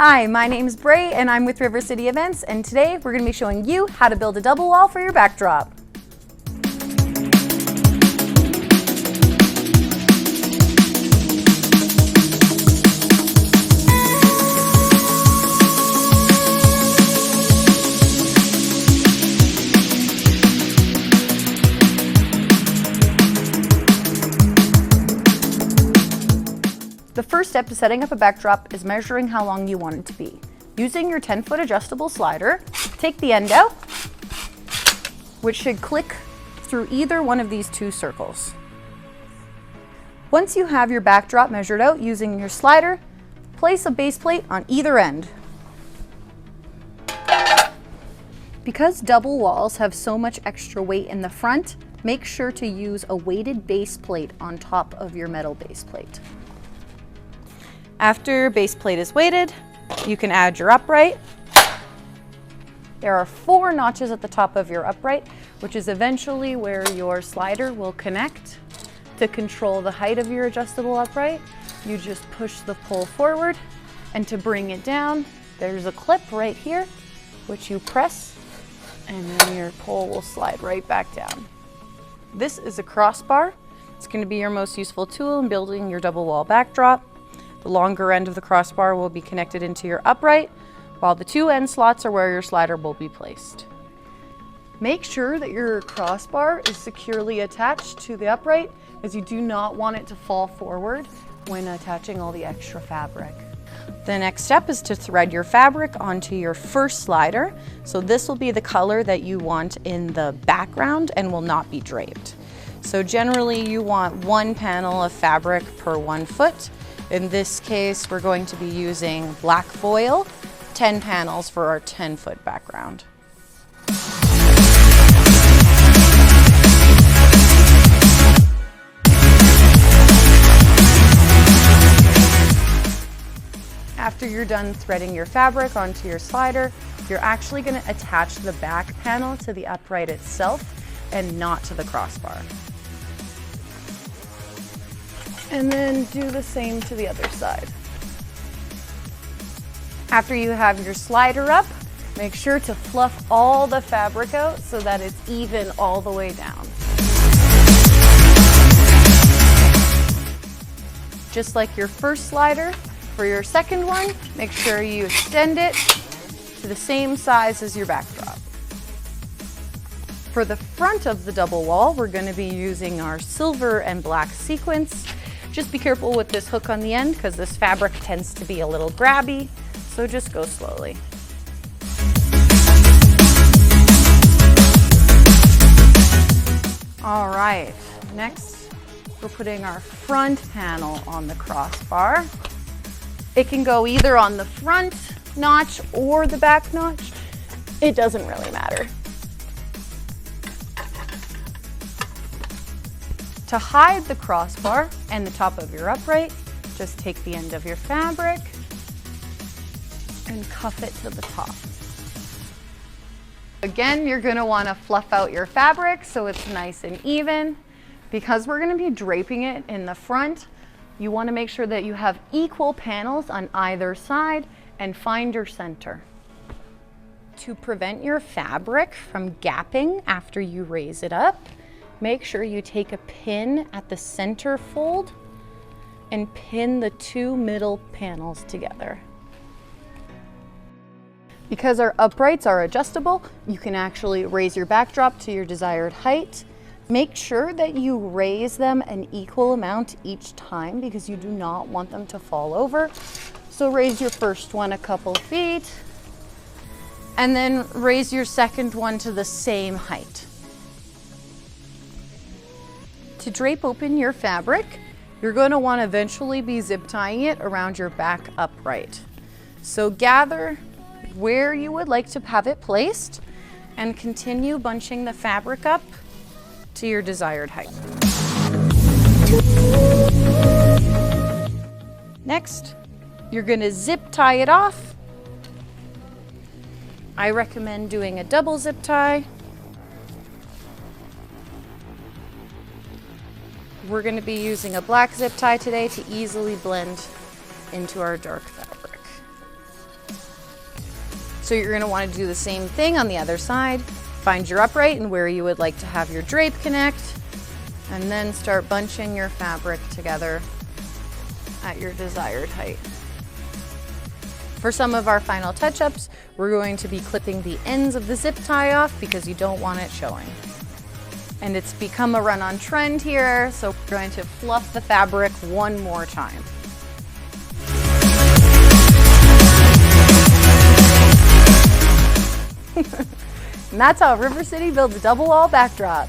Hi, my name's Bray and I'm with River City Events, and today we're going to be showing you how to build a double wall for your backdrop. The first step to setting up a backdrop is measuring how long you want it to be. Using your 10-foot adjustable slider, take the end out, which should click through either one of these two circles. Once you have your backdrop measured out using your slider, place a base plate on either end. Because double walls have so much extra weight in the front, make sure to use a weighted base plate on top of your metal base plate. After your base plate is weighted, you can add your upright. There are 4 notches at the top of your upright, which is eventually where your slider will connect. To control the height of your adjustable upright, you just push the pole forward, and to bring it down, there's a clip right here, which you press, and then your pole will slide right back down. This is a crossbar. It's going to be your most useful tool in building your double wall backdrop. The longer end of the crossbar will be connected into your upright, while the 2 end slots are where your slider will be placed. Make sure that your crossbar is securely attached to the upright, as you do not want it to fall forward when attaching all the extra fabric. The next step is to thread your fabric onto your first slider. So this will be the color that you want in the background and will not be draped. So generally you want 1 panel of fabric per 1 foot. In this case, we're going to be using black foil, 10 panels for our 10-foot background. After you're done threading your fabric onto your slider, you're actually going to attach the back panel to the upright itself and not to the crossbar. And then do the same to the other side. After you have your slider up, make sure to fluff all the fabric out so that it's even all the way down. Just like your first slider, for your second one, make sure you extend it to the same size as your backdrop. For the front of the double wall, we're going to be using our silver and black sequins. Just be careful with this hook on the end because this fabric tends to be a little grabby, so just go slowly. All right, next we're putting our front panel on the crossbar. It can go either on the front notch or the back notch. It doesn't really matter. To hide the crossbar and the top of your upright, just take the end of your fabric and cuff it to the top. Again, you're going to want to fluff out your fabric so it's nice and even. Because we're going to be draping it in the front, you want to make sure that you have equal panels on either side and find your center. To prevent your fabric from gapping after you raise it up, make sure you take a pin at the center fold and pin the 2 middle panels together. Because our uprights are adjustable, you can actually raise your backdrop to your desired height. Make sure that you raise them an equal amount each time because you do not want them to fall over. So raise your first one a couple feet and then raise your second one to the same height. To drape open your fabric, you're going to want to eventually be zip tying it around your back upright. So gather where you would like to have it placed and continue bunching the fabric up to your desired height. Next, you're going to zip tie it off. I recommend doing a double zip tie. We're going to be using a black zip tie today to easily blend into our dark fabric. So you're gonna wanna do the same thing on the other side. Find your upright and where you would like to have your drape connect, and then start bunching your fabric together at your desired height. For some of our final touch-ups, we're going to be clipping the ends of the zip tie off because you don't want it showing. And it's become a run-on trend here, so we're going to fluff the fabric one more time. And that's how River City builds a double wall backdrop.